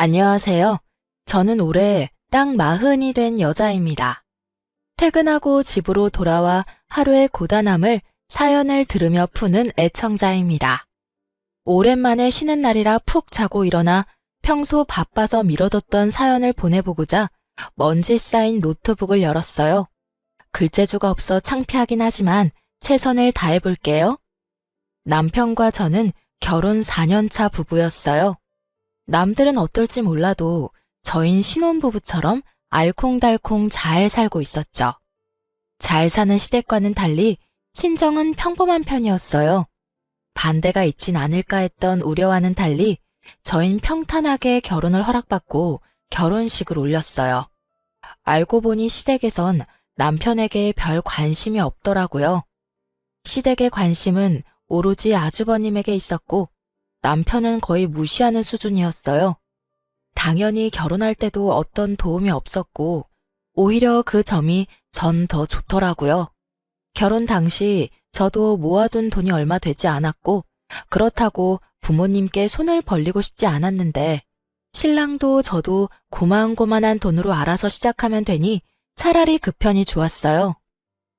안녕하세요. 저는 올해 딱 40이 된 여자입니다. 퇴근하고 집으로 돌아와 하루의 고단함을 사연을 들으며 푸는 애청자입니다. 오랜만에 쉬는 날이라 푹 자고 일어나 평소 바빠서 미뤄뒀던 사연을 보내보고자 먼지 쌓인 노트북을 열었어요. 글재주가 없어 창피하긴 하지만 최선을 다해볼게요. 남편과 저는 결혼 4년차 부부였어요. 남들은 어떨지 몰라도 저흰 신혼부부처럼 알콩달콩 잘 살고 있었죠. 잘 사는 시댁과는 달리 친정은 평범한 편이었어요. 반대가 있진 않을까 했던 우려와는 달리 저흰 평탄하게 결혼을 허락받고 결혼식을 올렸어요. 알고 보니 시댁에선 남편에게 별 관심이 없더라고요. 시댁의 관심은 오로지 아주버님에게 있었고 남편은 거의 무시하는 수준이었어요. 당연히 결혼할 때도 어떤 도움이 없었고 오히려 그 점이 전 더 좋더라고요. 결혼 당시 저도 모아둔 돈이 얼마 되지 않았고 그렇다고 부모님께 손을 벌리고 싶지 않았는데 신랑도 저도 고만고만한 돈으로 알아서 시작하면 되니 차라리 그 편이 좋았어요.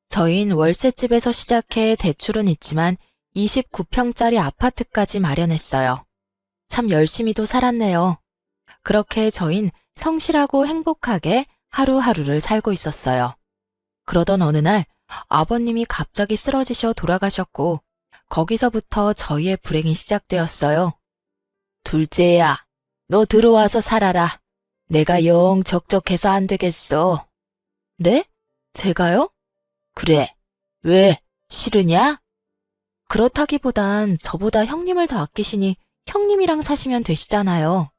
저흰 월세집에서 시작해 대출은 있지만 29평짜리 아파트까지 마련했어요. 참 열심히도 살았네요. 그렇게 저흰 성실하고 행복하게 하루하루를 살고 있었어요. 그러던 어느 날 아버님이 갑자기 쓰러지셔 돌아가셨고 거기서부터 저희의 불행이 시작되었어요. 둘째야, 너 들어와서 살아라. 내가 영 적적해서 안 되겠어. 네? 제가요? 그래. 왜? 싫으냐? 그렇다기보단 저보다 형님을 더 아끼시니 형님이랑 사시면 되시잖아요.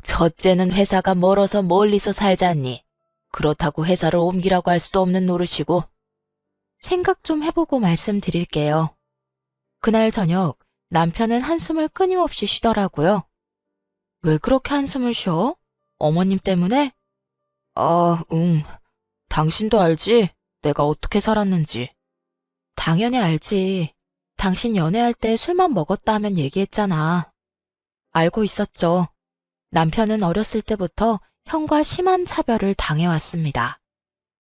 첫째는 회사가 멀어서 멀리서 살잖니. 그렇다고 회사를 옮기라고 할 수도 없는 노릇이고. 생각 좀 해보고 말씀드릴게요. 그날 저녁 남편은 한숨을 끊임없이 쉬더라고요. 왜 그렇게 한숨을 쉬어? 어머님 때문에? 당신도 알지? 내가 어떻게 살았는지. 당연히 알지. 당신 연애할 때 술만 먹었다 하면 얘기했잖아. 알고 있었죠. 남편은 어렸을 때부터 형과 심한 차별을 당해왔습니다.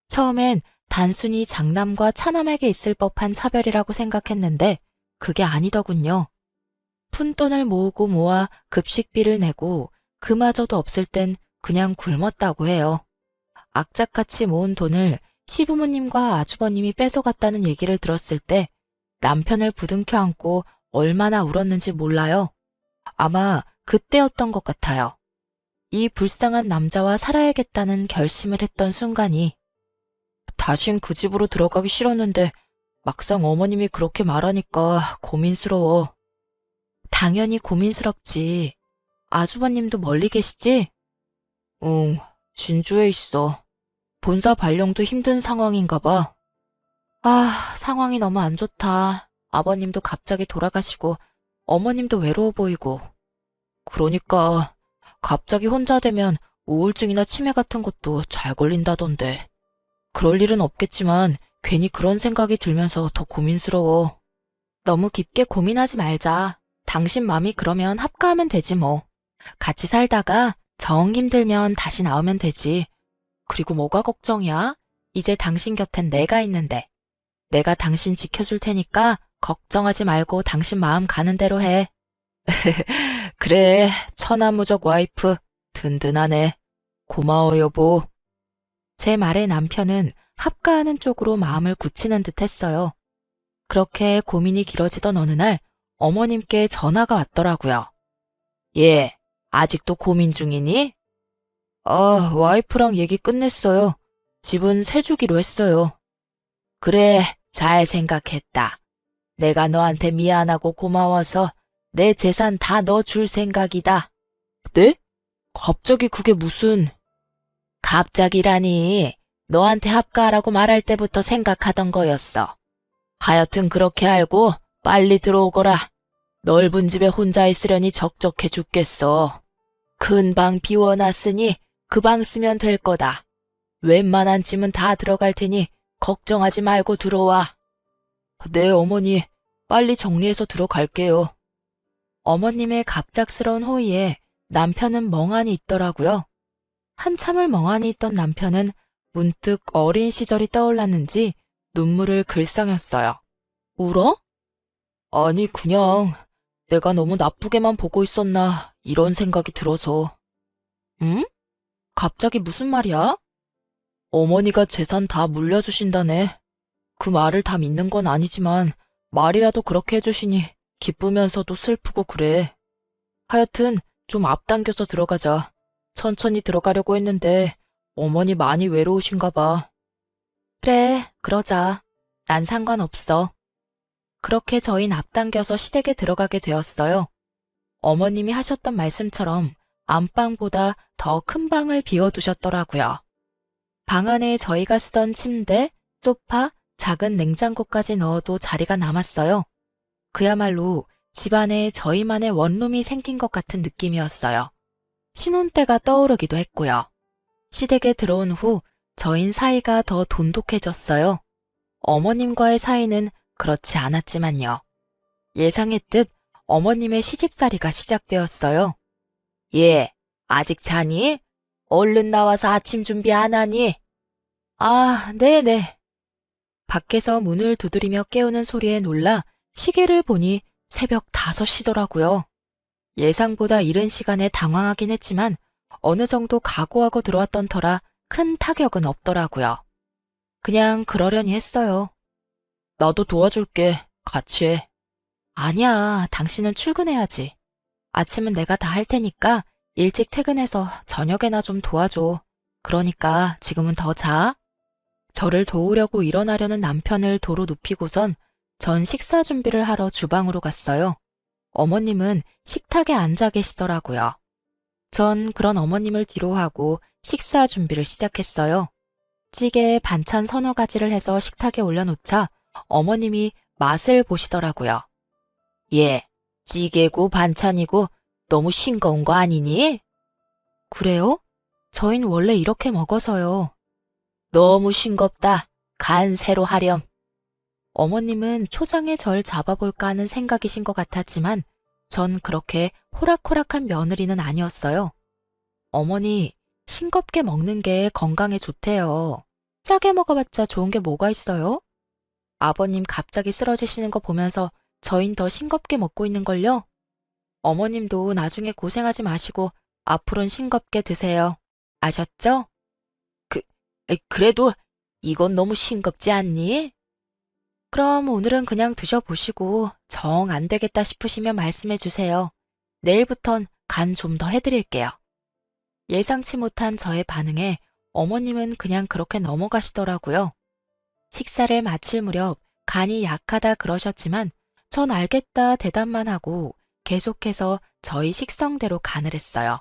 처음엔 단순히 장남과 차남에게 있을 법한 차별이라고 생각했는데 그게 아니더군요. 푼돈을 모으고 모아 급식비를 내고 그마저도 없을 땐 그냥 굶었다고 해요. 악착같이 모은 돈을 시부모님과 아주버님이 뺏어갔다는 얘기를 들었을 때 남편을 부둥켜 안고 얼마나 울었는지 몰라요. 아마 그때였던 것 같아요. 이 불쌍한 남자와 살아야겠다는 결심을 했던 순간이 다신 그 집으로 들어가기 싫었는데 막상 어머님이 그렇게 말하니까 고민스러워. 당연히 고민스럽지. 아주버님도 멀리 계시지? 응, 진주에 있어. 본사 발령도 힘든 상황인가 봐. 상황이 너무 안 좋다. 아버님도 갑자기 돌아가시고 어머님도 외로워 보이고. 그러니까 갑자기 혼자 되면 우울증이나 치매 같은 것도 잘 걸린다던데. 그럴 일은 없겠지만 괜히 그런 생각이 들면서 더 고민스러워. 너무 깊게 고민하지 말자. 당신 맘이 그러면 합가하면 되지 뭐. 같이 살다가 정 힘들면 다시 나오면 되지. 그리고 뭐가 걱정이야? 이제 당신 곁엔 내가 있는데. 내가 당신 지켜줄 테니까 걱정하지 말고 당신 마음 가는 대로 해. 그래, 천하무적 와이프. 든든하네. 고마워, 여보. 제 말에 남편은 합가하는 쪽으로 마음을 굳히는 듯 했어요. 그렇게 고민이 길어지던 어느 날 어머님께 전화가 왔더라고요. 예, 아직도 고민 중이니? 와이프랑 얘기 끝냈어요. 집은 새 주기로 했어요. 그래, 잘 생각했다. 내가 너한테 미안하고 고마워서 내 재산 다 넣어줄 생각이다. 네? 갑자기 그게 무슨... 갑자기라니, 너한테 합가하라고 말할 때부터 생각하던 거였어. 하여튼 그렇게 알고 빨리 들어오거라. 넓은 집에 혼자 있으려니 적적해 죽겠어. 큰 방 비워놨으니 그 방 쓰면 될 거다. 웬만한 짐은 다 들어갈 테니 걱정하지 말고 들어와. 네, 어머니. 빨리 정리해서 들어갈게요. 어머님의 갑작스러운 호의에 남편은 멍하니 있더라고요. 한참을 멍하니 있던 남편은 문득 어린 시절이 떠올랐는지 눈물을 글썽였어요. 울어? 아니, 그냥 내가 너무 나쁘게만 보고 있었나 이런 생각이 들어서. 응? 갑자기 무슨 말이야? 어머니가 재산 다 물려주신다네. 그 말을 다 믿는 건 아니지만 말이라도 그렇게 해주시니 기쁘면서도 슬프고 그래. 하여튼 좀 앞당겨서 들어가자. 천천히 들어가려고 했는데 어머니 많이 외로우신가 봐. 그래, 그러자. 난 상관없어. 그렇게 저흰 앞당겨서 시댁에 들어가게 되었어요. 어머님이 하셨던 말씀처럼 안방보다 더 큰 방을 비워두셨더라고요. 방 안에 저희가 쓰던 침대, 소파, 작은 냉장고까지 넣어도 자리가 남았어요. 그야말로 집안에 저희만의 원룸이 생긴 것 같은 느낌이었어요. 신혼 때가 떠오르기도 했고요. 시댁에 들어온 후 저희 사이가 더 돈독해졌어요. 어머님과의 사이는 그렇지 않았지만요. 예상했듯 어머님의 시집살이가 시작되었어요. 예, 아직 자니? 얼른 나와서 아침 준비 안 하니? 아, 네네. 밖에서 문을 두드리며 깨우는 소리에 놀라 시계를 보니 새벽 5시더라고요. 예상보다 이른 시간에 당황하긴 했지만 어느 정도 각오하고 들어왔던 터라 큰 타격은 없더라고요. 그냥 그러려니 했어요. 나도 도와줄게. 같이 해. 아니야, 당신은 출근해야지. 아침은 내가 다 할 테니까 일찍 퇴근해서 저녁에나 좀 도와줘. 그러니까 지금은 더 자. 저를 도우려고 일어나려는 남편을 도로 눕히고선 전 식사 준비를 하러 주방으로 갔어요. 어머님은 식탁에 앉아 계시더라고요. 전 그런 어머님을 뒤로하고 식사 준비를 시작했어요. 찌개에 반찬 서너 가지를 해서 식탁에 올려놓자 어머님이 맛을 보시더라고요. 예, 찌개고 반찬이고 너무 싱거운 거 아니니? 그래요? 저흰 원래 이렇게 먹어서요. 너무 싱겁다. 간 새로 하렴. 어머님은 초장에 절 잡아볼까 하는 생각이신 것 같았지만 전 그렇게 호락호락한 며느리는 아니었어요. 어머니, 싱겁게 먹는 게 건강에 좋대요. 짜게 먹어봤자 좋은 게 뭐가 있어요? 아버님 갑자기 쓰러지시는 거 보면서 저흰 더 싱겁게 먹고 있는걸요? 어머님도 나중에 고생하지 마시고 앞으로는 싱겁게 드세요. 아셨죠? 그래도 이건 너무 싱겁지 않니? 그럼 오늘은 그냥 드셔보시고 정 안 되겠다 싶으시면 말씀해 주세요. 내일부턴 간 좀 더 해드릴게요. 예상치 못한 저의 반응에 어머님은 그냥 그렇게 넘어가시더라고요. 식사를 마칠 무렵 간이 약하다 그러셨지만 전 알겠다 대답만 하고 계속해서 저희 식성대로 간을 했어요.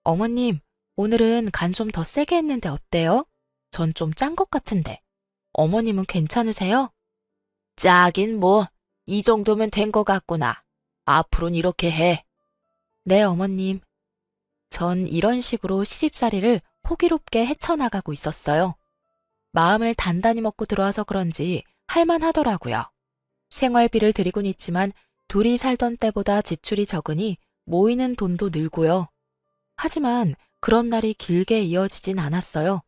어머님, 오늘은 간 좀 더 세게 했는데 어때요? 전 좀 짠 것 같은데. 어머님은 괜찮으세요? 짜긴 뭐, 이 정도면 된 것 같구나. 앞으로는 이렇게 해. 네, 어머님. 전 이런 식으로 시집살이를 호기롭게 헤쳐나가고 있었어요. 마음을 단단히 먹고 들어와서 그런지 할만하더라고요. 생활비를 드리곤 있지만 둘이 살던 때보다 지출이 적으니 모이는 돈도 늘고요. 하지만 그런 날이 길게 이어지진 않았어요.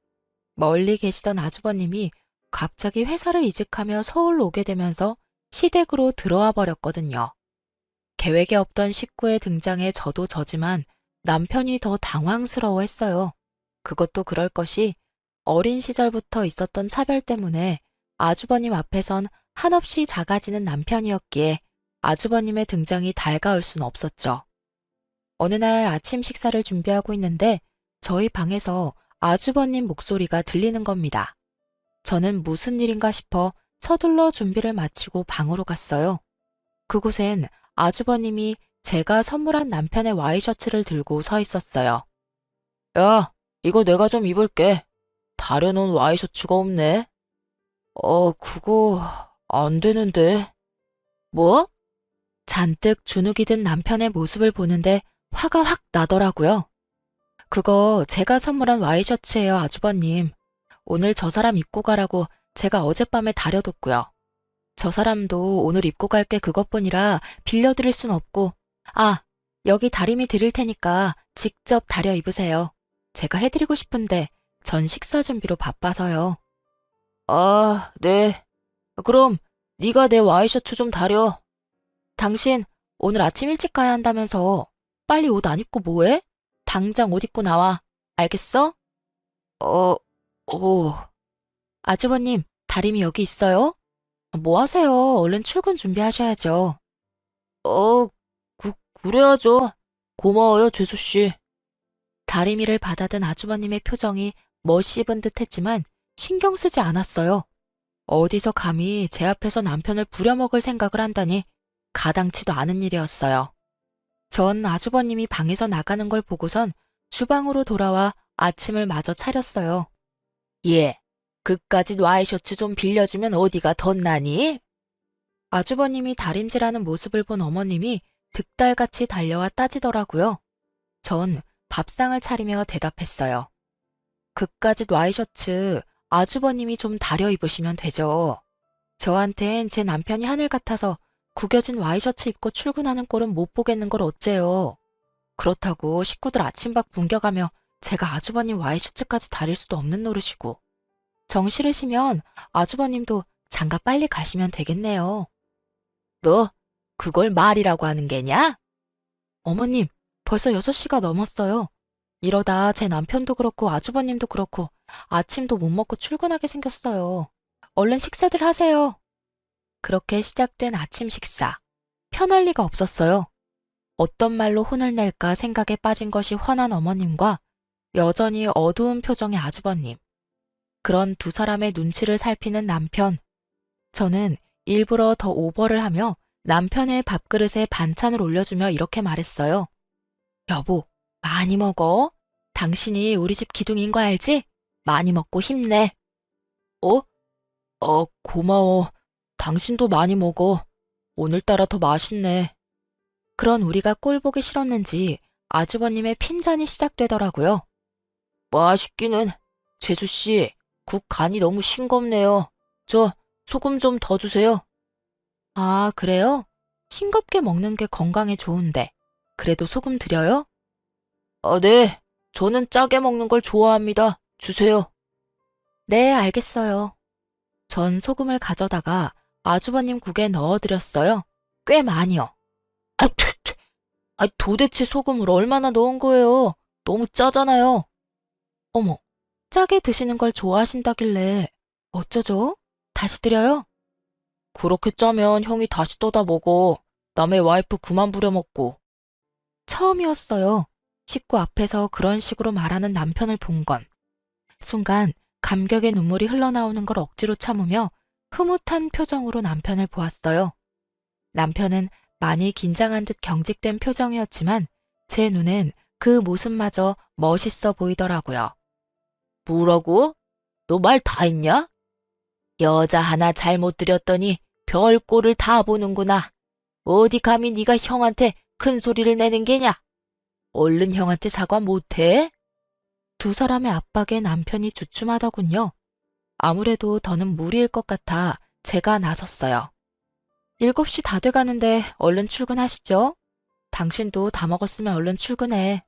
멀리 계시던 아주버님이 갑자기 회사를 이직하며 서울로 오게 되면서 시댁으로 들어와 버렸거든요. 계획에 없던 식구의 등장에 저도 저지만 남편이 더 당황스러워했어요. 그것도 그럴 것이 어린 시절부터 있었던 차별 때문에 아주버님 앞에선 한없이 작아지는 남편이었기에 아주버님의 등장이 달가울 순 없었죠. 어느 날 아침 식사를 준비하고 있는데 저희 방에서 아주버님 목소리가 들리는 겁니다. 저는 무슨 일인가 싶어 서둘러 준비를 마치고 방으로 갔어요. 그곳엔 아주버님이 제가 선물한 남편의 와이셔츠를 들고 서 있었어요. 야, 이거 내가 좀 입을게. 다려놓은 와이셔츠가 없네. 그거 안 되는데. 뭐? 잔뜩 주눅이 든 남편의 모습을 보는데 화가 확 나더라고요. 그거 제가 선물한 와이셔츠예요, 아주버님. 오늘 저 사람 입고 가라고 제가 어젯밤에 다려뒀고요. 저 사람도 오늘 입고 갈 게 그것뿐이라 빌려드릴 순 없고, 아, 여기 다리미 드릴 테니까 직접 다려 입으세요. 제가 해드리고 싶은데 전 식사 준비로 바빠서요. 아, 네. 그럼 네가 내 와이셔츠 좀 다려. 당신 오늘 아침 일찍 가야 한다면서 빨리 옷 안 입고 뭐해? 당장 옷 입고 나와. 알겠어? 오. 아주버님, 다림이 여기 있어요? 뭐 하세요? 얼른 출근 준비하셔야죠. 어, 그래야죠. 고마워요, 죄수씨. 다리미를 받아든 아주버님의 표정이 멋씹은 듯 했지만 신경 쓰지 않았어요. 어디서 감히 제 앞에서 남편을 부려먹을 생각을 한다니 가당치도 않은 일이었어요. 전 아주버님이 방에서 나가는 걸 보고선 주방으로 돌아와 아침을 마저 차렸어요. 예, 그까짓 와이셔츠 좀 빌려주면 어디가 덧나니? 아주버님이 다림질하는 모습을 본 어머님이 득달같이 달려와 따지더라고요. 전 밥상을 차리며 대답했어요. 그까짓 와이셔츠 아주버님이 좀 다려 입으시면 되죠. 저한텐 제 남편이 하늘 같아서 구겨진 와이셔츠 입고 출근하는 꼴은 못 보겠는 걸 어째요. 그렇다고 식구들 아침밥 굶겨가며 제가 아주버님 와이셔츠까지 다릴 수도 없는 노릇이고. 정 싫으시면 아주버님도 장가 빨리 가시면 되겠네요. 너 그걸 말이라고 하는 게냐? 어머님, 벌써 6시가 넘었어요. 이러다 제 남편도 그렇고 아주버님도 그렇고 아침도 못 먹고 출근하게 생겼어요. 얼른 식사들 하세요. 그렇게 시작된 아침 식사. 편할 리가 없었어요. 어떤 말로 혼을 낼까 생각에 빠진 것이 화난 어머님과 여전히 어두운 표정의 아주버님. 그런 두 사람의 눈치를 살피는 남편. 저는 일부러 더 오버를 하며 남편의 밥그릇에 반찬을 올려주며 이렇게 말했어요. 여보, 많이 먹어. 당신이 우리 집 기둥인 거 알지? 많이 먹고 힘내. 어? 고마워. 당신도 많이 먹어. 오늘따라 더 맛있네. 그런 우리가 꼴 보기 싫었는지 아주버님의 핀잔이 시작되더라고요. 맛있기는. 재수씨, 국 간이 너무 싱겁네요. 저 소금 좀 더 주세요. 아, 그래요? 싱겁게 먹는 게 건강에 좋은데. 그래도 소금 드려요? 네. 저는 짜게 먹는 걸 좋아합니다. 주세요. 네, 알겠어요. 전 소금을 가져다가 아주버님 국에 넣어드렸어요. 꽤 많이요. 도대체 소금을 얼마나 넣은 거예요? 너무 짜잖아요. 어머, 짜게 드시는 걸 좋아하신다길래 어쩌죠? 다시 드려요? 그렇게 짜면 형이 다시 떠다 먹어. 남의 와이프 그만 부려먹고. 처음이었어요. 식구 앞에서 그런 식으로 말하는 남편을 본 건. 순간 감격의 눈물이 흘러나오는 걸 억지로 참으며 흐뭇한 표정으로 남편을 보았어요. 남편은 많이 긴장한 듯 경직된 표정이었지만 제 눈엔 그 모습마저 멋있어 보이더라고요. 뭐라고? 너 말 다 했냐? 여자 하나 잘못 들였더니 별꼴을 다 보는구나. 어디 감히 네가 형한테 큰 소리를 내는 게냐? 얼른 형한테 사과 못해? 두 사람의 압박에 남편이 주춤하더군요. 아무래도 더는 무리일 것 같아 제가 나섰어요. 7시 다 돼가는데 얼른 출근하시죠? 당신도 다 먹었으면 얼른 출근해.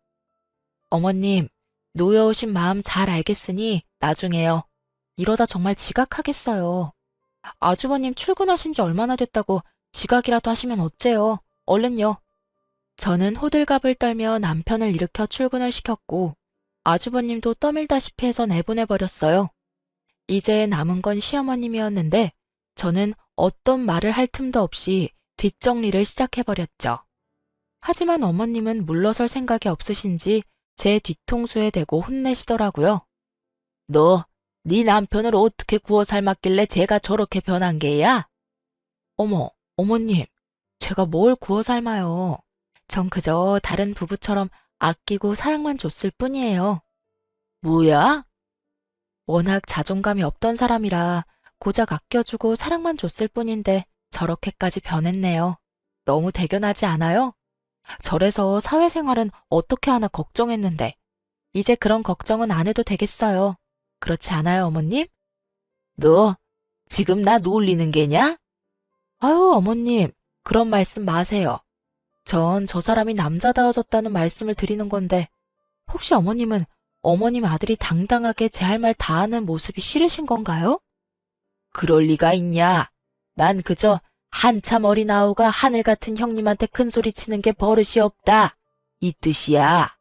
어머님, 놓여오신 마음 잘 알겠으니 나중에요. 이러다 정말 지각하겠어요. 아주버님 출근하신 지 얼마나 됐다고 지각이라도 하시면 어째요? 얼른요. 저는 호들갑을 떨며 남편을 일으켜 출근을 시켰고 아주버님도 떠밀다시피 해서 내보내버렸어요. 이제 남은 건 시어머님이었는데 저는 어떤 말을 할 틈도 없이 뒷정리를 시작해버렸죠. 하지만 어머님은 물러설 생각이 없으신지 제 뒤통수에 대고 혼내시더라고요. 너, 네 남편을 어떻게 구워 삶았길래 제가 저렇게 변한 게야? 어머, 어머님, 제가 뭘 구워 삶아요. 전 그저 다른 부부처럼 아끼고 사랑만 줬을 뿐이에요. 뭐야? 워낙 자존감이 없던 사람이라 고작 아껴주고 사랑만 줬을 뿐인데 저렇게까지 변했네요. 너무 대견하지 않아요? 저래서 사회생활은 어떻게 하나 걱정했는데 이제 그런 걱정은 안 해도 되겠어요. 그렇지 않아요, 어머님? 너 지금 나 놀리는 게냐? 아유, 어머님, 그런 말씀 마세요. 전 저 사람이 남자다워졌다는 말씀을 드리는 건데, 혹시 어머님은 어머님 아들이 당당하게 제 할 말 다 하는 모습이 싫으신 건가요? 그럴 리가 있냐? 난 그저 한참 어린 아우가 하늘 같은 형님한테 큰 소리 치는 게 버릇이 없다. 이 뜻이야.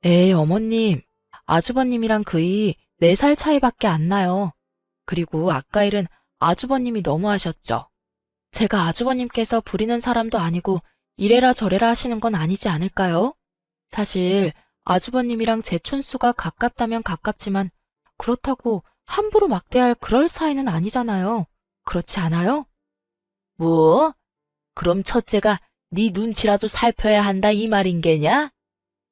에이, 어머님. 아주버님이랑 그이 4살 차이밖에 안 나요. 그리고 아까 일은 아주버님이 너무하셨죠. 제가 아주버님께서 부리는 사람도 아니고 이래라 저래라 하시는 건 아니지 않을까요? 사실 아주버님이랑 제 촌수가 가깝다면 가깝지만 그렇다고 함부로 막대할 그럴 사이는 아니잖아요. 그렇지 않아요? 뭐? 그럼 첫째가 네 눈치라도 살펴야 한다 이 말인 게냐?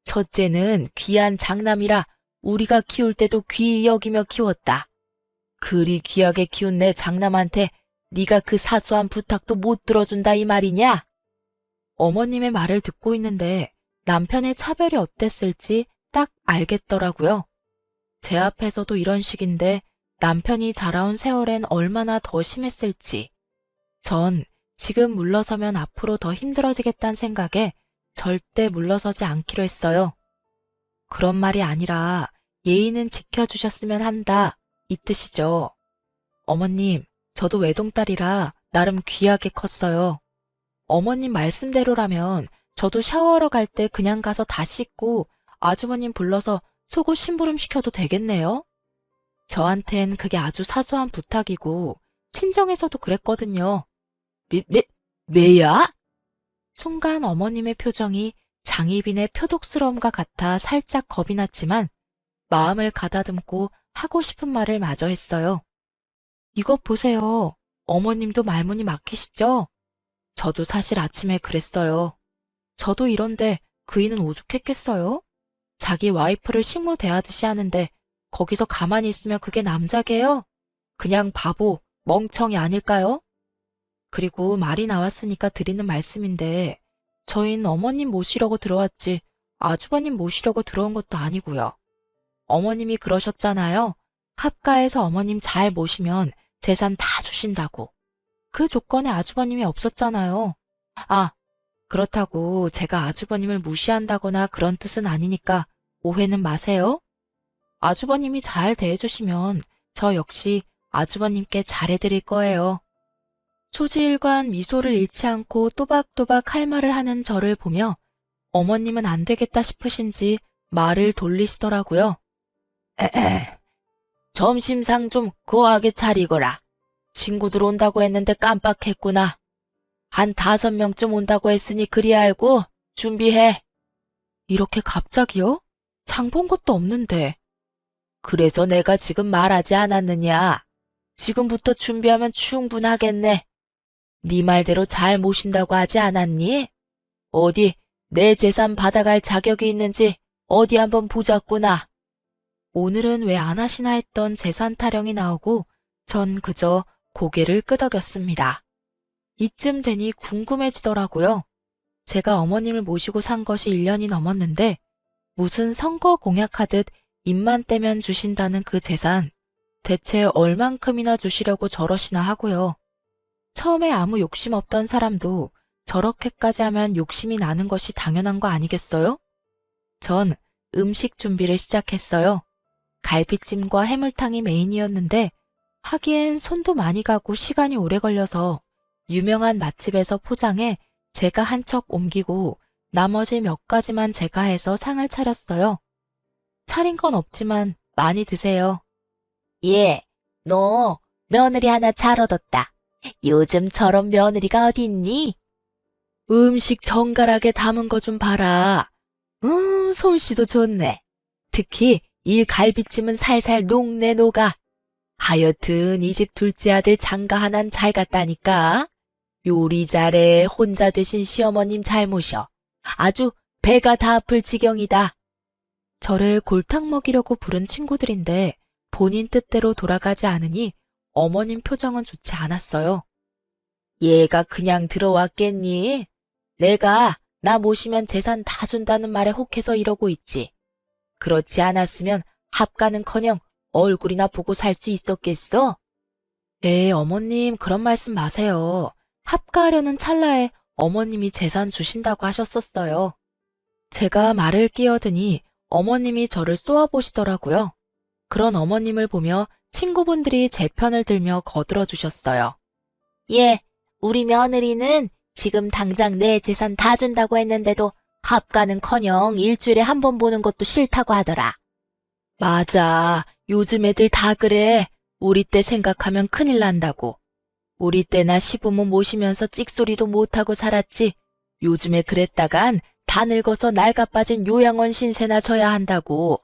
첫째는 귀한 장남이라 우리가 키울 때도 귀히 여기며 키웠다. 그리 귀하게 키운 내 장남한테 네가 그 사소한 부탁도 못 들어준다 이 말이냐? 어머님의 말을 듣고 있는데 남편의 차별이 어땠을지 딱 알겠더라고요. 제 앞에서도 이런 식인데 남편이 자라온 세월엔 얼마나 더 심했을지. 전 지금 물러서면 앞으로 더 힘들어지겠다는 생각에 절대 물러서지 않기로 했어요. 그런 말이 아니라 예의는 지켜주셨으면 한다. 이 뜻이죠. 어머님, 저도 외동딸이라 나름 귀하게 컸어요. 어머님 말씀대로라면 저도 샤워하러 갈 때 그냥 가서 다 씻고 아주버님 불러서 속옷 심부름 시켜도 되겠네요? 저한텐 그게 아주 사소한 부탁이고 친정에서도 그랬거든요. 매야? 순간 어머님의 표정이 장희빈의 표독스러움과 같아 살짝 겁이 났지만 마음을 가다듬고 하고 싶은 말을 마저 했어요. 이것 보세요. 어머님도 말문이 막히시죠? 저도 사실 아침에 그랬어요. 저도 이런데 그이는 오죽했겠어요? 자기 와이프를 식모 대하듯이 하는데 거기서 가만히 있으면 그게 남자게요? 그냥 바보, 멍청이 아닐까요? 그리고 말이 나왔으니까 드리는 말씀인데 저희는 어머님 모시려고 들어왔지 아주버님 모시려고 들어온 것도 아니고요. 어머님이 그러셨잖아요. 합가에서 어머님 잘 모시면 재산 다 주신다고. 그 조건에 아주버님이 없었잖아요. 아, 그렇다고 제가 아주버님을 무시한다거나 그런 뜻은 아니니까 오해는 마세요. 아주버님이 잘 대해주시면 저 역시 아주버님께 잘해드릴 거예요. 초지일관 미소를 잃지 않고 또박또박 할 말을 하는 저를 보며 어머님은 안 되겠다 싶으신지 말을 돌리시더라고요. 점심상 좀 거하게 차리거라. 친구들 온다고 했는데 깜빡했구나. 한 5명쯤 온다고 했으니 그리 알고 준비해. 이렇게 갑자기요? 장 본 것도 없는데. 그래서 내가 지금 말하지 않았느냐. 지금부터 준비하면 충분하겠네. 네 말대로 잘 모신다고 하지 않았니? 어디 내 재산 받아갈 자격이 있는지 어디 한번 보자꾸나. 오늘은 왜 안 하시나 했던 재산 타령이 나오고 전 그저 고개를 끄덕였습니다. 이쯤 되니 궁금해지더라고요. 제가 어머님을 모시고 산 것이 1년이 넘었는데 무슨 선거 공약하듯 입만 떼면 주신다는 그 재산 대체 얼만큼이나 주시려고 저러시나 하고요. 처음에 아무 욕심 없던 사람도 저렇게까지 하면 욕심이 나는 것이 당연한 거 아니겠어요? 전 음식 준비를 시작했어요. 갈비찜과 해물탕이 메인이었는데 하기엔 손도 많이 가고 시간이 오래 걸려서 유명한 맛집에서 포장해 제가 한 척 옮기고 나머지 몇 가지만 제가 해서 상을 차렸어요. 차린 건 없지만 많이 드세요. 예, 너 며느리 하나 잘 얻었다. 요즘 저런 며느리가 어디 있니? 음식 정갈하게 담은 거 좀 봐라. 솜씨도 좋네. 특히 이 갈비찜은 살살 녹네 녹아. 하여튼 이 집 둘째 아들 장가 하나는 잘 갔다니까. 요리 잘해. 혼자 되신 시어머님 잘 모셔. 아주 배가 다 아플 지경이다. 저를 골탕 먹이려고 부른 친구들인데 본인 뜻대로 돌아가지 않으니 어머님 표정은 좋지 않았어요. 얘가 그냥 들어왔겠니? 내가 나 모시면 재산 다 준다는 말에 혹해서 이러고 있지. 그렇지 않았으면 합가는커녕 얼굴이나 보고 살 수 있었겠어? 어머님 그런 말씀 마세요. 합가하려는 찰나에 어머님이 재산 주신다고 하셨었어요. 제가 말을 끼어드니 어머님이 저를 쏘아보시더라고요. 그런 어머님을 보며 친구분들이 제 편을 들며 거들어 주셨어요. 예, 우리 며느리는 지금 당장 내 재산 다 준다고 했는데도 합가는커녕 일주일에 한 번 보는 것도 싫다고 하더라. 맞아. 요즘 애들 다 그래. 우리 때 생각하면 큰일 난다고. 우리 때나 시부모 모시면서 찍소리도 못하고 살았지. 요즘에 그랬다간 다 늙어서 낡아빠진 요양원 신세나 져야 한다고.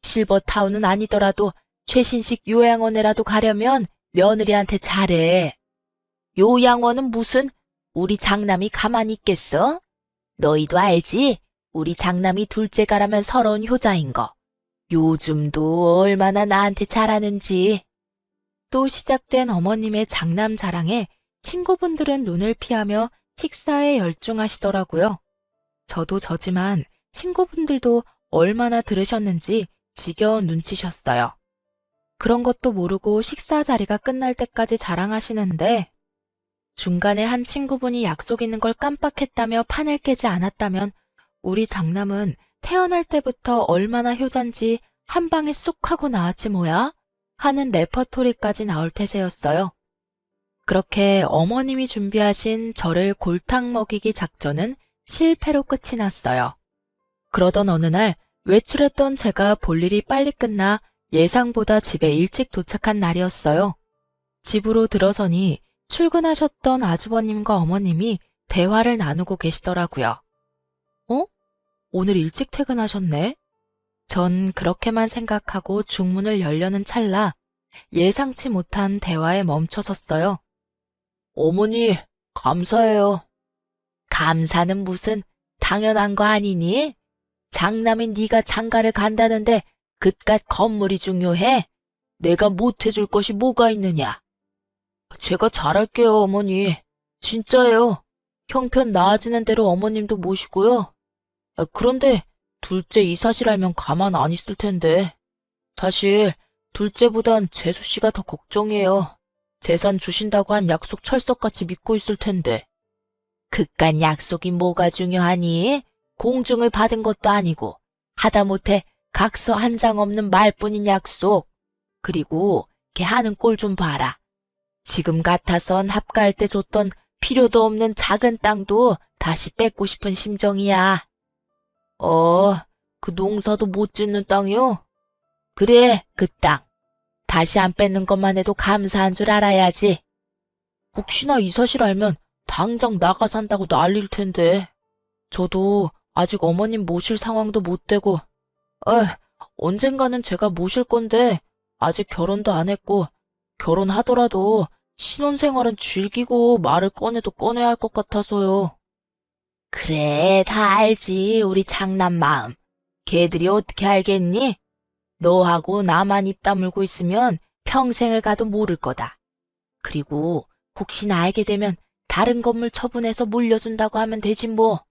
실버타운은 아니더라도 최신식 요양원에라도 가려면 며느리한테 잘해. 요양원은 무슨 우리 장남이 가만히 있겠어? 너희도 알지? 우리 장남이 둘째가라면 서러운 효자인 거. 요즘도 얼마나 나한테 잘하는지. 또 시작된 어머님의 장남 자랑에 친구분들은 눈을 피하며 식사에 열중하시더라고요. 저도 저지만 친구분들도 얼마나 들으셨는지 지겨운 눈치셨어요. 그런 것도 모르고 식사 자리가 끝날 때까지 자랑하시는데 중간에 한 친구분이 약속 있는 걸 깜빡했다며 판을 깨지 않았다면 우리 장남은 태어날 때부터 얼마나 효잔지 한 방에 쑥 하고 나왔지 뭐야? 하는 레퍼토리까지 나올 태세였어요. 그렇게 어머님이 준비하신 저를 골탕 먹이기 작전은 실패로 끝이 났어요. 그러던 어느 날 외출했던 제가 볼 일이 빨리 끝나 예상보다 집에 일찍 도착한 날이었어요. 집으로 들어서니 출근하셨던 아주버님과 어머님이 대화를 나누고 계시더라고요. 어? 오늘 일찍 퇴근하셨네? 전 그렇게만 생각하고 중문을 열려는 찰나 예상치 못한 대화에 멈춰섰어요. 어머니, 감사해요. 감사는 무슨 당연한 거 아니니? 장남인 네가 장가를 간다는데 그깟 건물이 중요해? 내가 못해줄 것이 뭐가 있느냐? 제가 잘할게요, 어머니. 진짜예요. 형편 나아지는 대로 어머님도 모시고요. 그런데 둘째 이 사실 알면 가만 안 있을 텐데. 사실 둘째보단 재수 씨가 더 걱정이에요. 재산 주신다고 한 약속 철석같이 믿고 있을 텐데. 그깟 약속이 뭐가 중요하니? 공증을 받은 것도 아니고 하다못해 각서 한 장 없는 말뿐인 약속. 그리고 걔 하는 꼴 좀 봐라. 지금 같아선 합가할 때 줬던 필요도 없는 작은 땅도 다시 뺏고 싶은 심정이야. 그 농사도 못 짓는 땅이요? 그래, 그 땅. 다시 안 뺏는 것만 해도 감사한 줄 알아야지. 혹시나 이 사실 알면 당장 나가 산다고 난릴 텐데. 저도 아직 어머님 모실 상황도 못 되고, 언젠가는 제가 모실 건데 아직 결혼도 안 했고 결혼하더라도 신혼생활은 즐기고 말을 꺼내도 꺼내야 할 것 같아서요. 그래, 다 알지, 우리 장남 마음. 걔들이 어떻게 알겠니? 너하고 나만 입 다물고 있으면 평생을 가도 모를 거다. 그리고 혹시나 알게 되면 다른 건물 처분해서 물려준다고 하면 되지 뭐.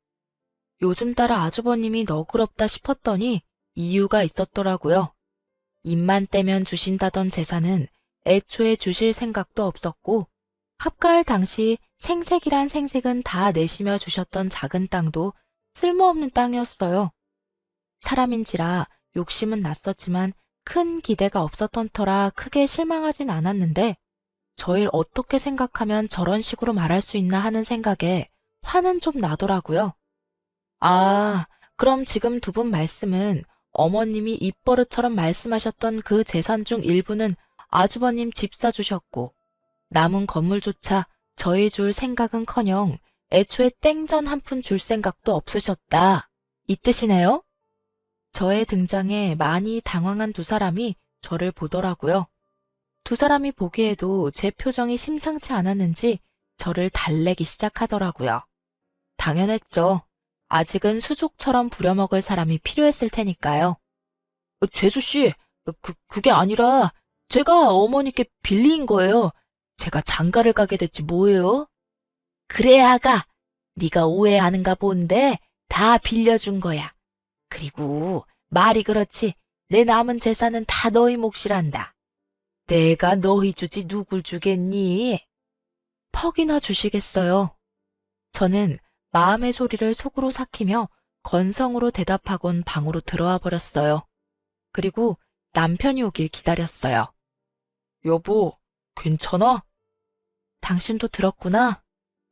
요즘 따라 아주버님이 너그럽다 싶었더니 이유가 있었더라고요. 입만 떼면 주신다던 재산은 애초에 주실 생각도 없었고 합가할 당시 생색이란 생색은 다 내시며 주셨던 작은 땅도 쓸모없는 땅이었어요. 사람인지라 욕심은 났었지만 큰 기대가 없었던 터라 크게 실망하진 않았는데 저를 어떻게 생각하면 저런 식으로 말할 수 있나 하는 생각에 화는 좀 나더라고요. 아, 그럼 지금 두 분 말씀은 어머님이 입버릇처럼 말씀하셨던 그 재산 중 일부는 아주버님 집 사주셨고 남은 건물조차 저희 줄 생각은커녕 애초에 땡전 한 푼 줄 생각도 없으셨다. 이 뜻이네요? 저의 등장에 많이 당황한 두 사람이 저를 보더라고요. 두 사람이 보기에도 제 표정이 심상치 않았는지 저를 달래기 시작하더라고요. 당연했죠. 아직은 수족처럼 부려먹을 사람이 필요했을 테니까요. 재수씨, 그게 아니라 제가 어머니께 빌린 거예요. 제가 장가를 가게 됐지 뭐예요? 그래, 아가. 네가 오해하는가 본데 다 빌려준 거야. 그리고 말이 그렇지 내 남은 재산은 다 너희 몫이란다. 내가 너희 주지 누굴 주겠니? 퍽이나 주시겠어요. 저는 마음의 소리를 속으로 삭히며 건성으로 대답하곤 방으로 들어와 버렸어요. 그리고 남편이 오길 기다렸어요. 여보, 괜찮아? 당신도 들었구나.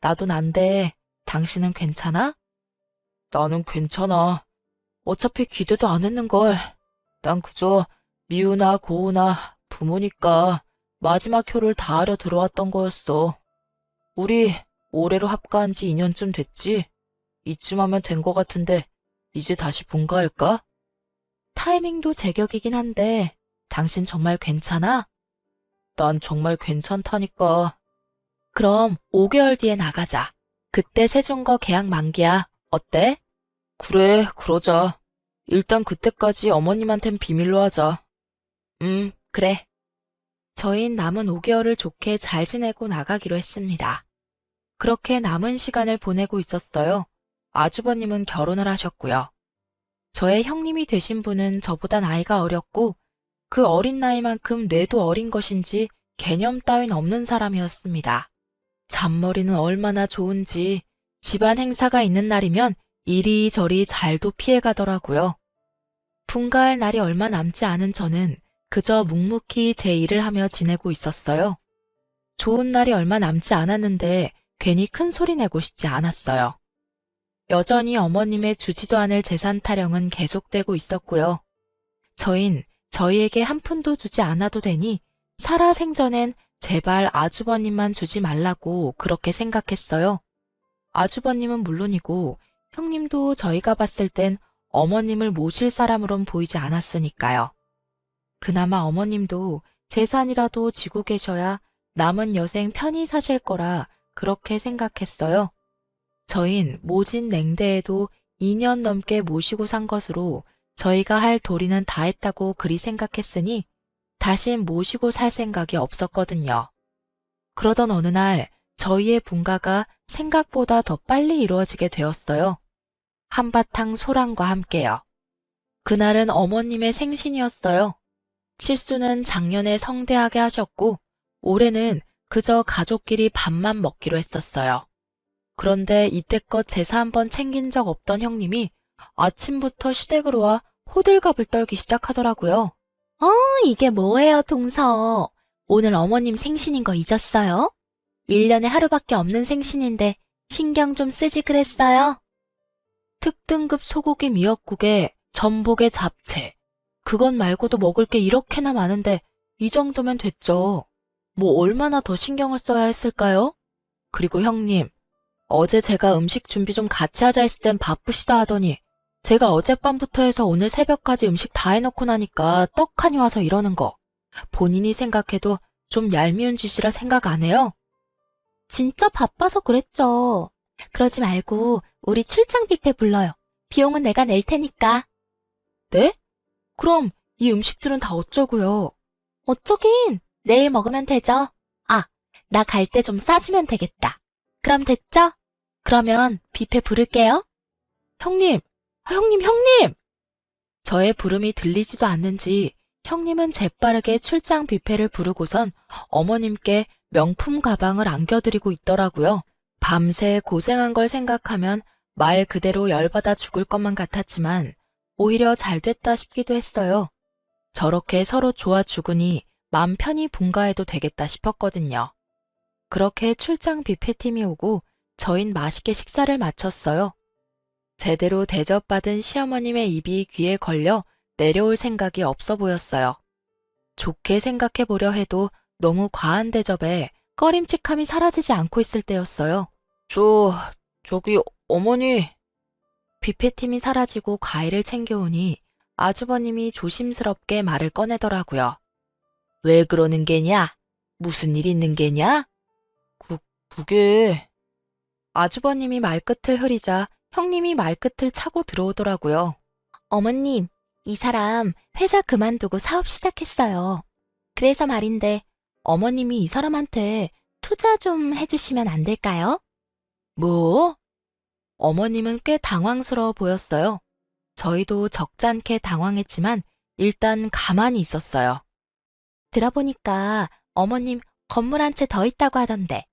나도 난데 당신은 괜찮아? 나는 괜찮아. 어차피 기대도 안 했는걸. 난 그저 미우나 고우나 부모니까 마지막 효를 다하려 들어왔던 거였어. 우리 올해로 합가한 지 2년쯤 됐지? 이쯤 하면 된 거 같은데 이제 다시 분가할까? 타이밍도 제격이긴 한데 당신 정말 괜찮아? 난 정말 괜찮다니까. 그럼 5개월 뒤에 나가자. 그때 세준거 계약 만기야. 어때? 그래, 그러자. 일단 그때까지 어머님한텐 비밀로 하자. 그래. 저흰 남은 5개월을 좋게 잘 지내고 나가기로 했습니다. 그렇게 남은 시간을 보내고 있었어요. 아주버님은 결혼을 하셨고요. 저의 형님이 되신 분은 저보다 나이가 어렸고 그 어린 나이만큼 뇌도 어린 것인지 개념 따윈 없는 사람이었습니다. 잔머리는 얼마나 좋은지 집안 행사가 있는 날이면 이리저리 잘도 피해가더라고요. 분가할 날이 얼마 남지 않은 저는 그저 묵묵히 제 일을 하며 지내고 있었어요. 좋은 날이 얼마 남지 않았는데 괜히 큰 소리 내고 싶지 않았어요. 여전히 어머님의 주지도 않을 재산 타령은 계속되고 있었고요. 저희에게 한 푼도 주지 않아도 되니 살아생전엔 제발 아주버님만 주지 말라고 그렇게 생각했어요. 아주버님은 물론이고 형님도 저희가 봤을 땐 어머님을 모실 사람으론 보이지 않았으니까요. 그나마 어머님도 재산이라도 쥐고 계셔야 남은 여생 편히 사실 거라 그렇게 생각했어요. 저흰 모진 냉대에도 2년 넘게 모시고 산 것으로 저희가 할 도리는 다 했다고 그리 생각했으니 다신 모시고 살 생각이 없었거든요. 그러던 어느 날 저희의 분가가 생각보다 더 빨리 이루어지게 되었어요. 한바탕 소란과 함께요. 그날은 어머님의 생신이었어요. 칠수는 작년에 성대하게 하셨고 올해는 그저 가족끼리 밥만 먹기로 했었어요. 그런데 이때껏 제사 한번 챙긴 적 없던 형님이 아침부터 시댁으로 와 호들갑을 떨기 시작하더라고요. 이게 뭐예요, 동서. 오늘 어머님 생신인 거 잊었어요? 1년에 하루밖에 없는 생신인데 신경 좀 쓰지 그랬어요? 특등급 소고기 미역국에 전복에 잡채. 그것 말고도 먹을 게 이렇게나 많은데 이 정도면 됐죠. 뭐 얼마나 더 신경을 써야 했을까요? 그리고 형님, 어제 제가 음식 준비 좀 같이 하자 했을 땐 바쁘시다 하더니 제가 어젯밤부터 해서 오늘 새벽까지 음식 다 해놓고 나니까 떡하니 와서 이러는 거. 본인이 생각해도 좀 얄미운 짓이라 생각 안 해요? 진짜 바빠서 그랬죠. 그러지 말고 우리 출장 뷔페 불러요. 비용은 내가 낼 테니까. 네? 그럼 이 음식들은 다 어쩌고요? 어쩌긴 내일 먹으면 되죠. 아, 나 갈 때 좀 싸주면 되겠다. 그럼 됐죠? 그러면 뷔페 부를게요. 형님, 형님! 저의 부름이 들리지도 않는지 형님은 재빠르게 출장 뷔페를 부르고선 어머님께 명품 가방을 안겨드리고 있더라고요. 밤새 고생한 걸 생각하면 말 그대로 열받아 죽을 것만 같았지만 오히려 잘 됐다 싶기도 했어요. 저렇게 서로 좋아 죽으니 맘 편히 분가해도 되겠다 싶었거든요. 그렇게 출장 뷔페팀이 오고 저흰 맛있게 식사를 마쳤어요. 제대로 대접받은 시어머님의 입이 귀에 걸려 내려올 생각이 없어 보였어요. 좋게 생각해 보려 해도 너무 과한 대접에 꺼림칙함이 사라지지 않고 있을 때였어요. 저기 어머니. 뷔페팀이 사라지고 과일을 챙겨오니 아주버님이 조심스럽게 말을 꺼내더라고요. 왜 그러는 게냐? 무슨 일 있는 게냐? 그게... 아주버님이 말끝을 흐리자 형님이 말끝을 차고 들어오더라고요. 어머님, 이 사람 회사 그만두고 사업 시작했어요. 그래서 말인데 어머님이 이 사람한테 투자 좀 해주시면 안 될까요? 뭐? 어머님은 꽤 당황스러워 보였어요. 저희도 적잖게 당황했지만 일단 가만히 있었어요. 들어보니까 어머님 건물 한 채 더 있다고 하던데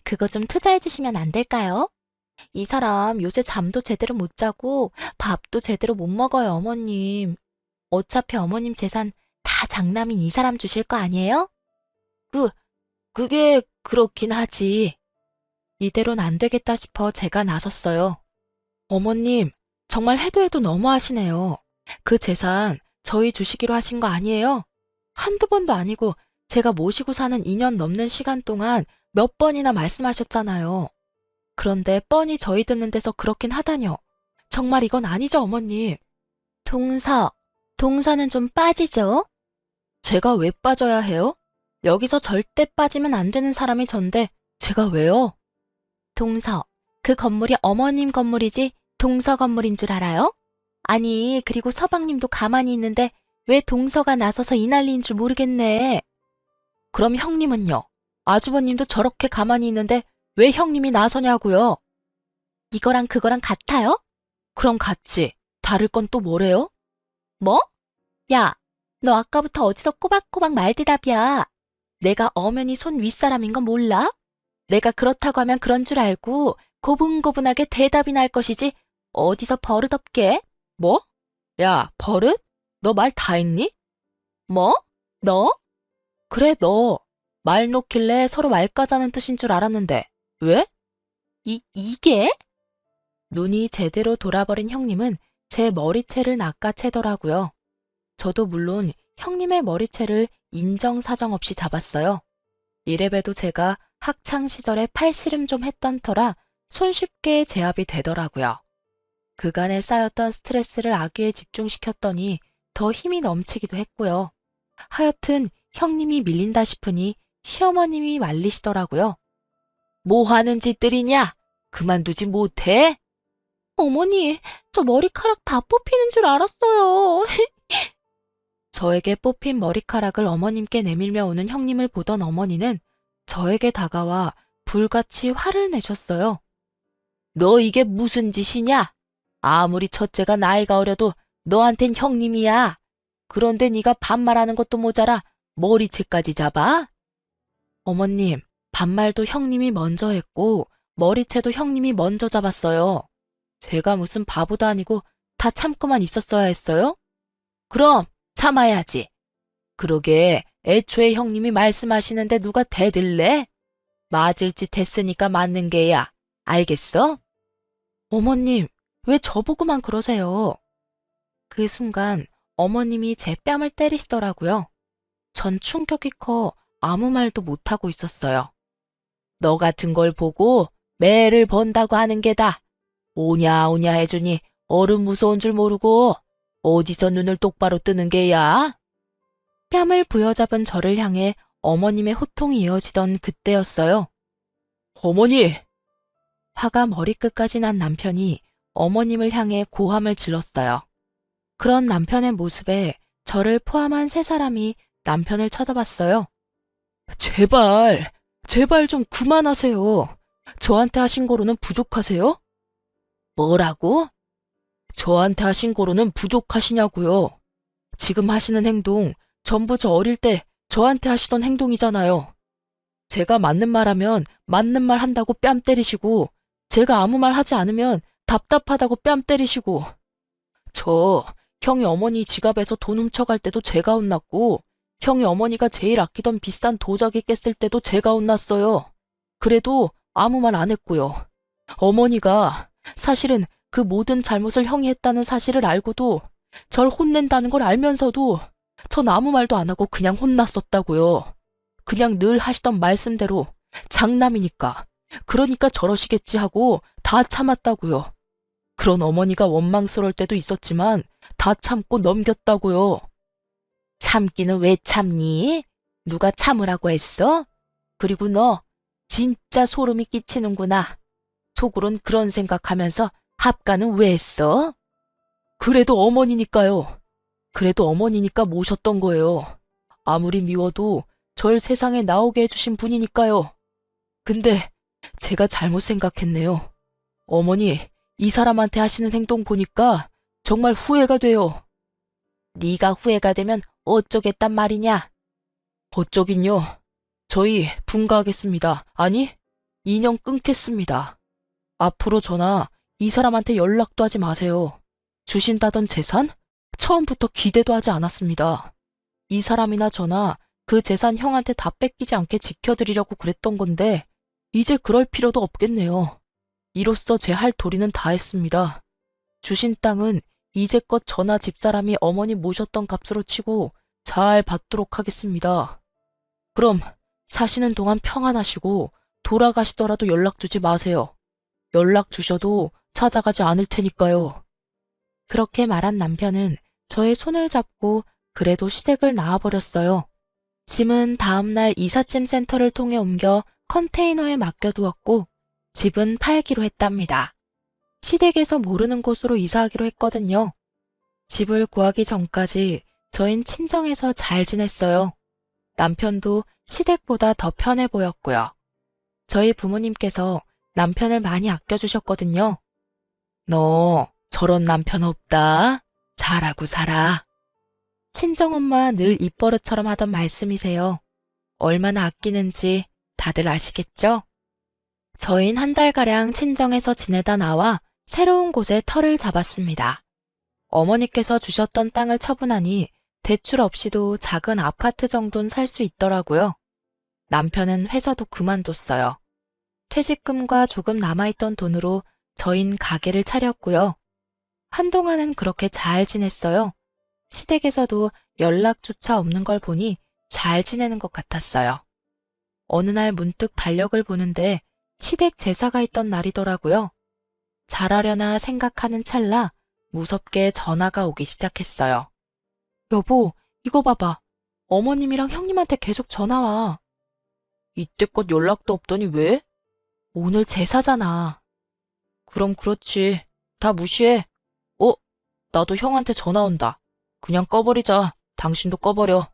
그거 좀 투자해 주시면 안 될까요? 이 사람 요새 잠도 제대로 못 자고 밥도 제대로 못 먹어요, 어머님. 어차피 어머님 재산 다 장남인 이 사람 주실 거 아니에요? 그, 그게 그렇긴 하지. 이대로는 안 되겠다 싶어 제가 나섰어요. 어머님, 정말 해도 해도 너무하시네요. 그 재산 저희 주시기로 하신 거 아니에요? 한두 번도 아니고 제가 모시고 사는 2년 넘는 시간 동안 몇 번이나 말씀하셨잖아요. 그런데 뻔히 저희 듣는 데서 그렇긴 하다뇨. 정말 이건 아니죠, 어머님. 동사는 좀 빠지죠? 제가 왜 빠져야 해요? 여기서 절대 빠지면 안 되는 사람이 전데 제가 왜요? 그 건물이 어머님 건물이지 동서 건물인 줄 알아요? 아니, 그리고 서방님도 가만히 있는데 왜 동서가 나서서 이 난리인 줄 모르겠네. 그럼 형님은요? 아주버님도 저렇게 가만히 있는데 왜 형님이 나서냐고요? 이거랑 그거랑 같아요? 그럼 같지. 다를 건 또 뭐래요? 뭐? 야, 너 아까부터 어디서 꼬박꼬박 말대답이야. 내가 엄연히 손 윗사람인 건 몰라? 내가 그렇다고 하면 그런 줄 알고 고분고분하게 대답이나 할 것이지 어디서 버릇없게? 뭐? 야, 버릇? 너 말 다 했니? 뭐? 너? 그래, 너. 말 놓길래 서로 말 까자는 뜻인 줄 알았는데 왜? 이게? 눈이 제대로 돌아버린 형님은 제 머리채를 낚아채더라고요. 저도 물론 형님의 머리채를 인정사정 없이 잡았어요. 이래봬도 제가 학창 시절에 팔씨름 좀 했던 터라 손쉽게 제압이 되더라고요. 그간에 쌓였던 스트레스를 아기에 집중시켰더니 더 힘이 넘치기도 했고요. 하여튼 형님이 밀린다 싶으니 시어머님이 말리시더라고요. 뭐 하는 짓들이냐? 그만두지 못해? 어머니, 저 머리카락 다 뽑히는 줄 알았어요. 저에게 뽑힌 머리카락을 어머님께 내밀며 오는 형님을 보던 어머니는 저에게 다가와 불같이 화를 내셨어요. 너 이게 무슨 짓이냐? 아무리 첫째가 나이가 어려도 너한텐 형님이야. 그런데 네가 반말하는 것도 모자라 머리채까지 잡아? 어머님, 반말도 형님이 먼저 했고 머리채도 형님이 먼저 잡았어요. 제가 무슨 바보도 아니고 다 참고만 있었어야 했어요? 그럼 참아야지. 그러게 애초에 형님이 말씀하시는데 누가 대들래? 맞을 짓 했으니까 맞는 게야. 알겠어? 어머님, 왜 저보고만 그러세요? 그 순간 어머님이 제 뺨을 때리시더라고요. 전 충격이 커 아무 말도 못하고 있었어요. 너 같은 걸 보고 매를 번다고 하는 게다. 오냐오냐 해주니 어른 무서운 줄 모르고 어디서 눈을 똑바로 뜨는 게야? 뺨을 부여잡은 저를 향해 어머님의 호통이 이어지던 그때였어요. 어머니! 화가 머리끝까지 난 남편이 어머님을 향해 고함을 질렀어요. 그런 남편의 모습에 저를 포함한 세 사람이 남편을 쳐다봤어요. 제발 좀 그만하세요. 저한테 하신 거로는 부족하세요? 뭐라고? 저한테 하신 거로는 부족하시냐고요. 지금 하시는 행동 전부 저 어릴 때 저한테 하시던 행동이잖아요. 제가 맞는 말 하면 맞는 말 한다고 뺨 때리시고 제가 아무 말 하지 않으면 답답하다고 뺨 때리시고 저 형이 어머니 지갑에서 돈 훔쳐갈 때도 제가 혼났고 형이 어머니가 제일 아끼던 비싼 도자기 깼을 때도 제가 혼났어요. 그래도 아무 말 안 했고요. 어머니가 사실은 그 모든 잘못을 형이 했다는 사실을 알고도 절 혼낸다는 걸 알면서도 전 아무 말도 안 하고 그냥 혼났었다고요. 그냥 늘 하시던 말씀대로 장남이니까 그러니까 저러시겠지 하고 다 참았다고요. 그런 어머니가 원망스러울 때도 있었지만 다 참고 넘겼다고요. 참기는 왜 참니? 누가 참으라고 했어? 그리고 너 진짜 소름이 끼치는구나. 속으론 그런 생각하면서 합가는 왜 했어? 그래도 어머니니까요. 그래도 어머니니까 모셨던 거예요. 아무리 미워도 절 세상에 나오게 해주신 분이니까요. 근데 제가 잘못 생각했네요. 어머니, 이 사람한테 하시는 행동 보니까 정말 후회가 돼요. 네가 후회가 되면 어쩌겠단 말이냐? 어쩌긴요. 저희 분가하겠습니다. 아니, 인연 끊겠습니다. 앞으로 전화 이 사람한테 연락도 하지 마세요. 주신다던 재산? 처음부터 기대도 하지 않았습니다. 이 사람이나 저나 그 재산 형한테 다 뺏기지 않게 지켜드리려고 그랬던 건데 이제 그럴 필요도 없겠네요. 이로써 제 할 도리는 다 했습니다. 주신 땅은 이제껏 저나 집사람이 어머니 모셨던 값으로 치고 잘 받도록 하겠습니다. 그럼 사시는 동안 평안하시고 돌아가시더라도 연락 주지 마세요. 연락 주셔도 찾아가지 않을 테니까요. 그렇게 말한 남편은 저의 손을 잡고 그래도 시댁을 나와버렸어요. 짐은 다음날 이삿짐 센터를 통해 옮겨 컨테이너에 맡겨두었고 집은 팔기로 했답니다. 시댁에서 모르는 곳으로 이사하기로 했거든요. 집을 구하기 전까지 저흰 친정에서 잘 지냈어요. 남편도 시댁보다 더 편해 보였고요. 저희 부모님께서 남편을 많이 아껴주셨거든요. 너 저런 남편 없다. 잘하고 살아. 친정엄마 늘 입버릇처럼 하던 말씀이세요. 얼마나 아끼는지 다들 아시겠죠? 저흰 한 달가량 친정에서 지내다 나와 새로운 곳에 터를 잡았습니다. 어머니께서 주셨던 땅을 처분하니 대출 없이도 작은 아파트 정도는 살 수 있더라고요. 남편은 회사도 그만뒀어요. 퇴직금과 조금 남아있던 돈으로 저흰 가게를 차렸고요. 한동안은 그렇게 잘 지냈어요. 시댁에서도 연락조차 없는 걸 보니 잘 지내는 것 같았어요. 어느 날 문득 달력을 보는데 시댁 제사가 있던 날이더라고요. 잘하려나 생각하는 찰나 무섭게 전화가 오기 시작했어요. 여보, 이거 봐봐. 어머님이랑 형님한테 계속 전화 와. 이때껏 연락도 없더니 왜? 오늘 제사잖아. 그럼 그렇지. 다 무시해. 나도 형한테 전화 온다. 그냥 꺼버리자. 당신도 꺼버려.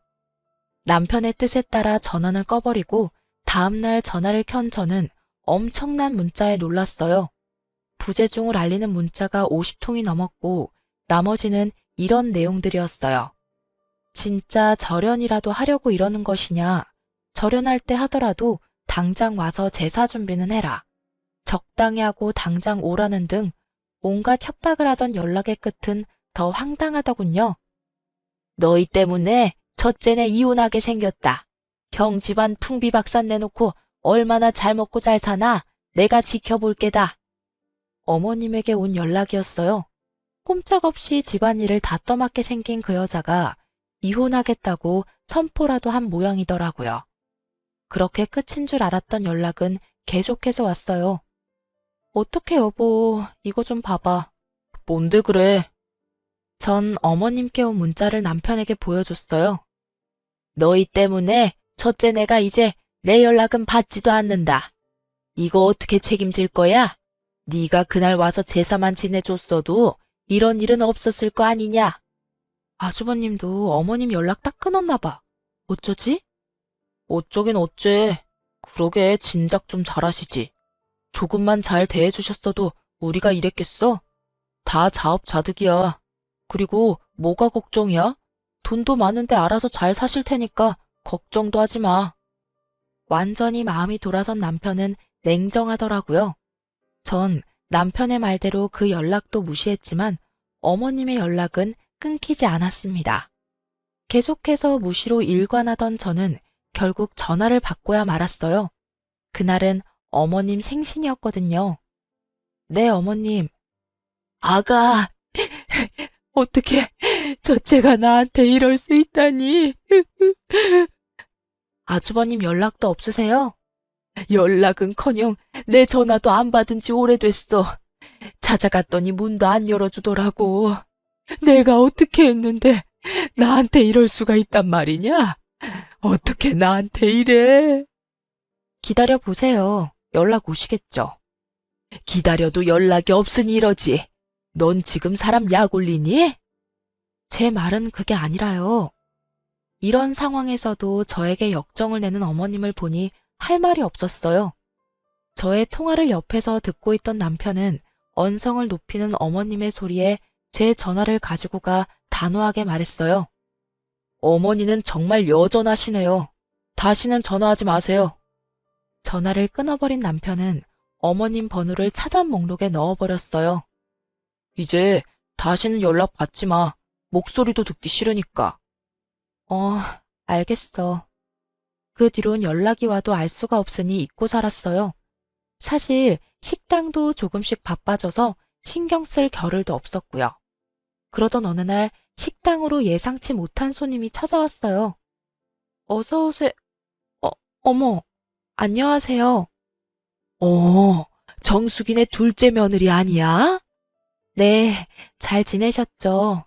남편의 뜻에 따라 전원을 꺼버리고 다음날 전화를 켠 저는 엄청난 문자에 놀랐어요. 부재중을 알리는 문자가 50통이 넘었고 나머지는 이런 내용들이었어요. 진짜 절연이라도 하려고 이러는 것이냐. 절연할 때 하더라도 당장 와서 제사 준비는 해라. 적당히 하고 당장 오라는 등 온갖 협박을 하던 연락의 끝은 더 황당하더군요. 너희 때문에 첫째네 이혼하게 생겼다. 형 집안 풍비박산 내놓고 얼마나 잘 먹고 잘 사나 내가 지켜볼게다. 어머님에게 온 연락이었어요. 꼼짝없이 집안일을 다 떠맡게 생긴 그 여자가 이혼하겠다고 선포라도 한 모양이더라고요. 그렇게 끝인 줄 알았던 연락은 계속해서 왔어요. 어떡해 여보, 이거 좀 봐봐. 뭔데 그래? 전 어머님께 온 문자를 남편에게 보여줬어요. 너희 때문에 첫째네가 이제 내 연락은 받지도 않는다. 이거 어떻게 책임질 거야? 네가 그날 와서 제사만 지내줬어도 이런 일은 없었을 거 아니냐? 아주버님도 어머님 연락 딱 끊었나 봐. 어쩌지? 어쩌긴 어째. 그러게 진작 좀 잘하시지. 조금만 잘 대해주셨어도 우리가 이랬겠어? 다 자업자득이야. 그리고 뭐가 걱정이야? 돈도 많은데 알아서 잘 사실 테니까 걱정도 하지 마. 완전히 마음이 돌아선 남편은 냉정하더라고요. 전 남편의 말대로 그 연락도 무시했지만 어머님의 연락은 끊기지 않았습니다. 계속해서 무시로 일관하던 저는 결국 전화를 받고야 말았어요. 그날은 어머님 생신이었거든요. 네, 어머님. 아가, 어떻게 첫째가 나한테 이럴 수 있다니. 아주버님 연락도 없으세요? 연락은커녕 내 전화도 안 받은 지 오래됐어. 찾아갔더니 문도 안 열어주더라고. 내가 어떻게 했는데 나한테 이럴 수가 있단 말이냐? 어떻게 나한테 이래? 기다려보세요. 연락 오시겠죠. 기다려도 연락이 없으니 이러지. 넌 지금 사람 약 올리니? 제 말은 그게 아니라요. 이런 상황에서도 저에게 역정을 내는 어머님을 보니 할 말이 없었어요. 저의 통화를 옆에서 듣고 있던 남편은 언성을 높이는 어머님의 소리에 제 전화를 가지고 가 단호하게 말했어요. 어머니는 정말 여전하시네요. 다시는 전화하지 마세요. 전화를 끊어버린 남편은 어머님 번호를 차단 목록에 넣어버렸어요. 이제 다시는 연락 받지 마. 목소리도 듣기 싫으니까. 알겠어. 그 뒤론 연락이 와도 알 수가 없으니 잊고 살았어요. 사실 식당도 조금씩 바빠져서 신경 쓸 겨를도 없었고요. 그러던 어느 날 식당으로 예상치 못한 손님이 찾아왔어요. 어서 오세요. 어머, 안녕하세요. 정숙이네 둘째 며느리 아니야? 네, 잘 지내셨죠?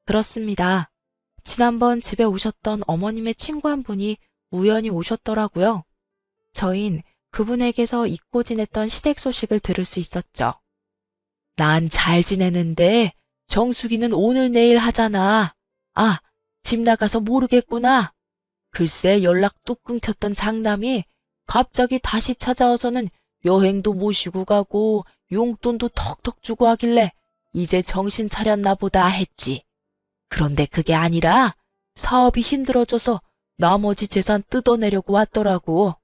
그렇습니다. 지난번 집에 오셨던 어머님의 친구 한 분이 우연히 오셨더라고요. 저흰 그분에게서 잊고 지냈던 시댁 소식을 들을 수 있었죠. 난 잘 지내는데 정숙이는 오늘 내일 하잖아. 아, 집 나가서 모르겠구나. 글쎄 연락 뚝 끊겼던 장남이 갑자기 다시 찾아와서는 여행도 모시고 가고 용돈도 턱턱 주고 하길래 이제 정신 차렸나 보다 했지. 그런데 그게 아니라 사업이 힘들어져서 나머지 재산 뜯어내려고 왔더라고.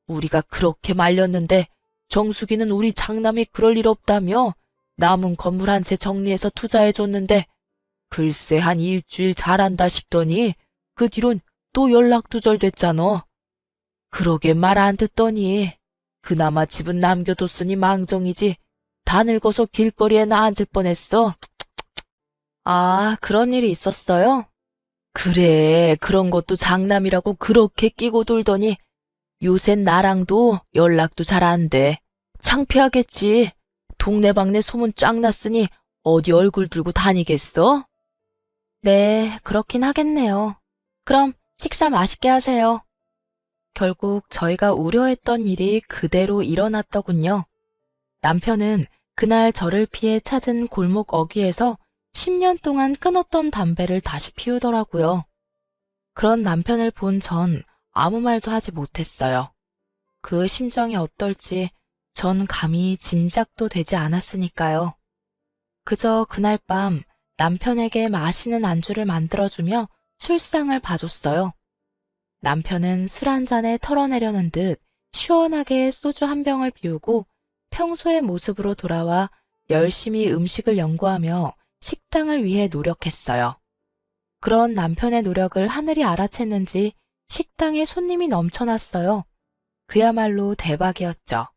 우리가 그렇게 말렸는데 정숙이는 우리 장남이 그럴 일 없다며 남은 건물 한 채 정리해서 투자해줬는데 글쎄 한 일주일 잘한다 싶더니 그 뒤론 또 연락 두절됐잖아. 그러게 말 안 듣더니 그나마 집은 남겨뒀으니 망정이지 다 늙어서 길거리에 나 앉을 뻔했어. 아, 그런 일이 있었어요? 그래, 그런 것도 장남이라고 그렇게 끼고 돌더니 요샌 나랑도 연락도 잘 안 돼. 창피하겠지. 동네방네 소문 쫙 났으니 어디 얼굴 들고 다니겠어? 네, 그렇긴 하겠네요. 그럼 식사 맛있게 하세요. 결국 저희가 우려했던 일이 그대로 일어났더군요. 남편은 그날 저를 피해 찾은 골목 어귀에서 10년 동안 끊었던 담배를 다시 피우더라고요. 그런 남편을 본 전 아무 말도 하지 못했어요. 그 심정이 어떨지 전 감히 짐작도 되지 않았으니까요. 그저 그날 밤 남편에게 마시는 안주를 만들어주며 술상을 봐줬어요. 남편은 술 한 잔에 털어내려는 듯 시원하게 소주 한 병을 비우고 평소의 모습으로 돌아와 열심히 음식을 연구하며 식당을 위해 노력했어요. 그런 남편의 노력을 하늘이 알아챘는지 식당에 손님이 넘쳐났어요. 그야말로 대박이었죠.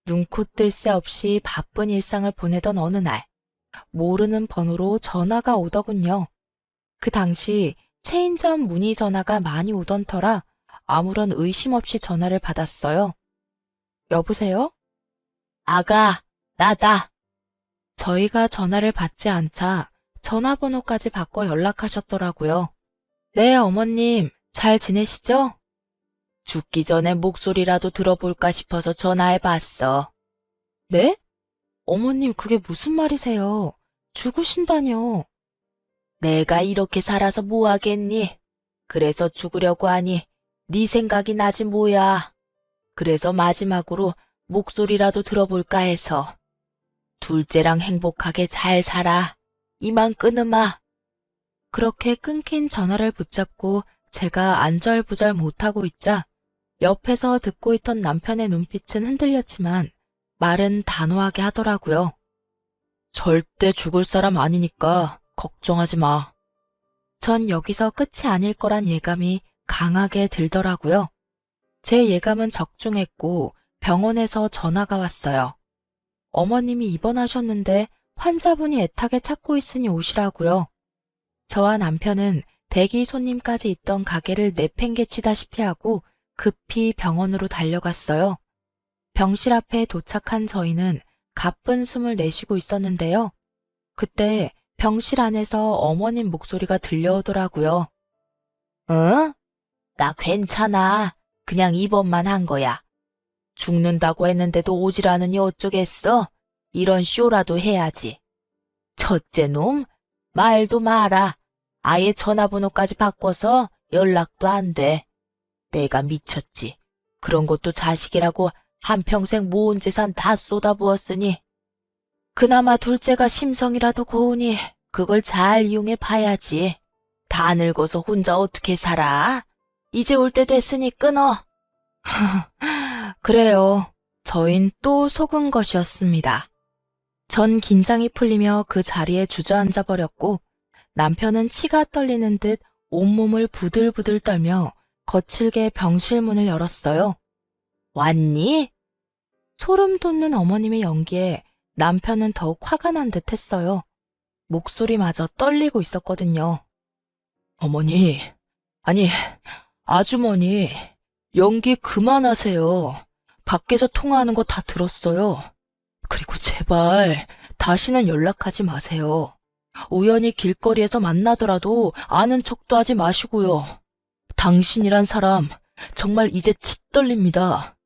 눈코 뜰 새 없이 바쁜 일상을 보내던 어느 날, 모르는 번호로 전화가 오더군요. 그 당시 체인점 문의 전화가 많이 오던 터라 아무런 의심 없이 전화를 받았어요. 여보세요? 아가, 나다. 저희가 전화를 받지 않자 전화번호까지 바꿔 연락하셨더라고요. 네, 어머님, 잘 지내시죠? 죽기 전에 목소리라도 들어볼까 싶어서 전화해봤어. 네? 어머님, 그게 무슨 말이세요? 죽으신다뇨. 내가 이렇게 살아서 뭐 하겠니? 그래서 죽으려고 하니 네 생각이 나지 뭐야. 그래서 마지막으로 목소리라도 들어볼까 해서. 둘째랑 행복하게 잘 살아. 이만 끊으마. 그렇게 끊긴 전화를 붙잡고 제가 안절부절 못하고 있자 옆에서 듣고 있던 남편의 눈빛은 흔들렸지만 말은 단호하게 하더라고요. 절대 죽을 사람 아니니까 걱정하지 마. 전 여기서 끝이 아닐 거란 예감이 강하게 들더라고요. 제 예감은 적중했고 병원에서 전화가 왔어요. 어머님이 입원하셨는데 환자분이 애타게 찾고 있으니 오시라고요. 저와 남편은 대기 손님까지 있던 가게를 내팽개치다시피 하고 급히 병원으로 달려갔어요. 병실 앞에 도착한 저희는 가쁜 숨을 내쉬고 있었는데요. 그때 병실 안에서 어머님 목소리가 들려오더라고요. 응? 나 괜찮아. 그냥 입원만 한 거야. 죽는다고 했는데도 오질 않으니 어쩌겠어? 이런 쇼라도 해야지. 첫째 놈? 말도 마라. 아예 전화번호까지 바꿔서 연락도 안 돼. 내가 미쳤지. 그런 것도 자식이라고 한평생 모은 재산 다 쏟아부었으니 그나마 둘째가 심성이라도 고우니 그걸 잘 이용해 봐야지. 다 늙어서 혼자 어떻게 살아? 이제 올 때 됐으니 끊어. 그래요. 저흰 또 속은 것이었습니다. 전 긴장이 풀리며 그 자리에 주저앉아 버렸고 남편은 치가 떨리는 듯 온몸을 부들부들 떨며 거칠게 병실 문을 열었어요. 왔니? 소름 돋는 어머님의 연기에 남편은 더욱 화가 난 듯 했어요. 목소리마저 떨리고 있었거든요. 어머니, 아니, 아주머니, 연기 그만하세요. 밖에서 통화하는 거 다 들었어요. 그리고 제발 다시는 연락하지 마세요. 우연히 길거리에서 만나더라도 아는 척도 하지 마시고요. 당신이란 사람 정말 이제 치떨립니다.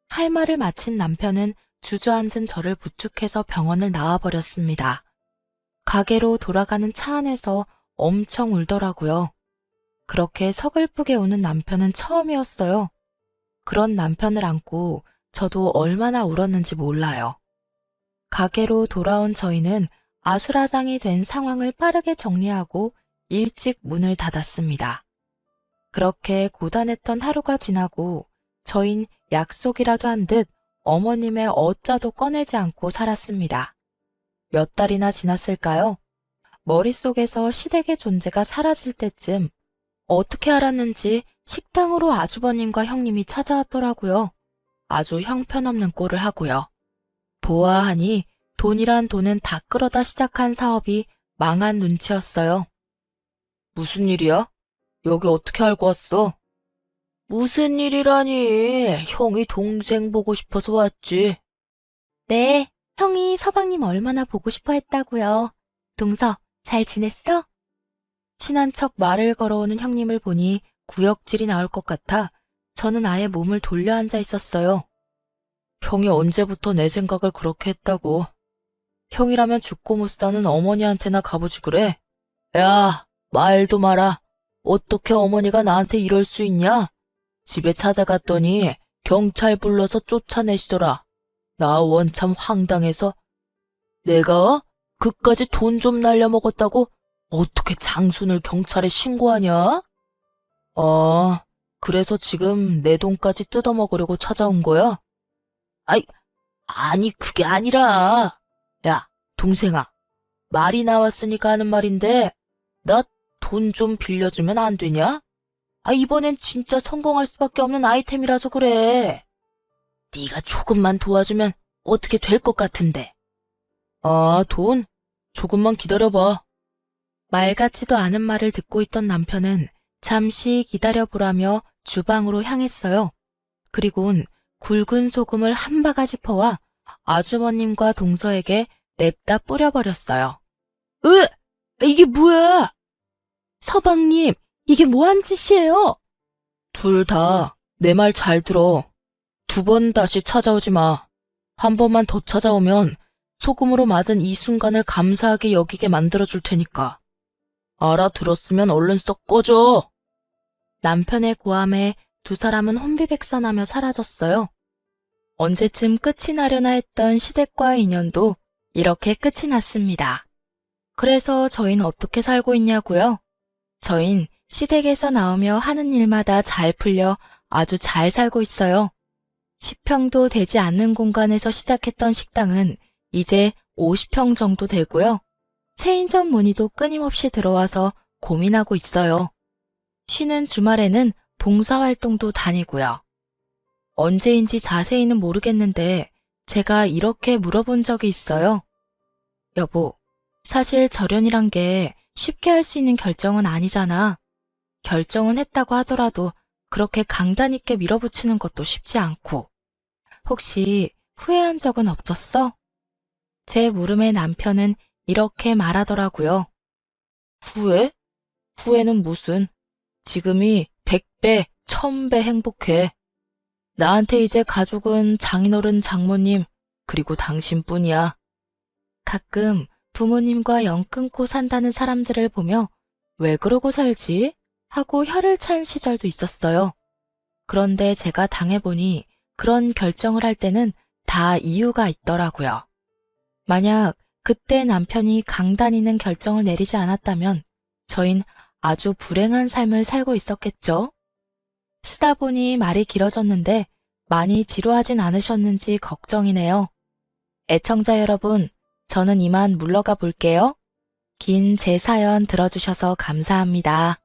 할 말을 마친 남편은 주저앉은 저를 부축해서 병원을 나와버렸습니다. 가게로 돌아가는 차 안에서 엄청 울더라고요. 그렇게 서글프게 우는 남편은 처음이었어요. 그런 남편을 안고 저도 얼마나 울었는지 몰라요. 가게로 돌아온 저희는 아수라장이 된 상황을 빠르게 정리하고 일찍 문을 닫았습니다. 그렇게 고단했던 하루가 지나고 저흰 약속이라도 한 듯 어머님의 어짜도 꺼내지 않고 살았습니다. 몇 달이나 지났을까요? 머릿속에서 시댁의 존재가 사라질 때쯤 어떻게 알았는지 식당으로 아주버님과 형님이 찾아왔더라고요. 아주 형편없는 꼴을 하고요. 보아하니 돈이란 돈은 다 끌어다 시작한 사업이 망한 눈치였어요. 무슨 일이야? 여기 어떻게 알고 왔어? 무슨 일이라니, 형이 동생 보고 싶어서 왔지. 네, 형이 서방님 얼마나 보고 싶어 했다고요. 동서, 잘 지냈어? 친한 척 말을 걸어오는 형님을 보니 구역질이 나올 것 같아 저는 아예 몸을 돌려 앉아 있었어요. 형이 언제부터 내 생각을 그렇게 했다고. 형이라면 죽고 못 사는 어머니한테나 가보지 그래? 야, 말도 마라. 어떻게 어머니가 나한테 이럴 수 있냐? 집에 찾아갔더니 경찰 불러서 쫓아내시더라. 나 원참 황당해서. 내가 그까지 돈 좀 날려먹었다고 어떻게 장순을 경찰에 신고하냐? 그래서 지금 내 돈까지 뜯어먹으려고 찾아온 거야? 아니 그게 아니라. 야, 동생아. 말이 나왔으니까 하는 말인데 나 돈 좀 빌려주면 안 되냐? 이번엔 진짜 성공할 수밖에 없는 아이템이라서 그래. 네가 조금만 도와주면 어떻게 될 것 같은데. 돈? 조금만 기다려봐. 말 같지도 않은 말을 듣고 있던 남편은 잠시 기다려보라며 주방으로 향했어요. 그리곤 굵은 소금을 한 바가지 퍼와 아주버님과 동서에게 냅다 뿌려버렸어요. 이게 뭐야? 서방님, 이게 뭐한 짓이에요? 둘 다 내 말 잘 들어. 2번 다시 찾아오지 마. 한 번만 더 찾아오면 소금으로 맞은 이 순간을 감사하게 여기게 만들어줄 테니까. 알아들었으면 얼른 썩 꺼져. 남편의 고함에 두 사람은 혼비백산하며 사라졌어요. 언제쯤 끝이 나려나 했던 시댁과의 인연도 이렇게 끝이 났습니다. 그래서 저희는 어떻게 살고 있냐고요? 저희는 시댁에서 나오며 하는 일마다 잘 풀려 아주 잘 살고 있어요. 10평도 되지 않는 공간에서 시작했던 식당은 이제 50평 정도 되고요. 체인점 문의도 끊임없이 들어와서 고민하고 있어요. 쉬는 주말에는 봉사활동도 다니고요. 언제인지 자세히는 모르겠는데 제가 이렇게 물어본 적이 있어요. 여보, 사실 절연이란 게 쉽게 할 수 있는 결정은 아니잖아. 결정은 했다고 하더라도 그렇게 강단 있게 밀어붙이는 것도 쉽지 않고. 혹시 후회한 적은 없었어? 제 물음에 남편은 이렇게 말하더라고요. 후회? 후회는 무슨. 지금이 100배, 1000배 행복해. 나한테 이제 가족은 장인어른, 장모님, 그리고 당신뿐이야. 가끔 부모님과 연 끊고 산다는 사람들을 보며 왜 그러고 살지? 하고 혀를 찬 시절도 있었어요. 그런데 제가 당해보니 그런 결정을 할 때는 다 이유가 있더라고요. 만약 그때 남편이 강단 있는 결정을 내리지 않았다면 저흰 아주 불행한 삶을 살고 있었겠죠? 쓰다 보니 말이 길어졌는데 많이 지루하진 않으셨는지 걱정이네요. 애청자 여러분, 저는 이만 물러가 볼게요. 긴 제 사연 들어주셔서 감사합니다.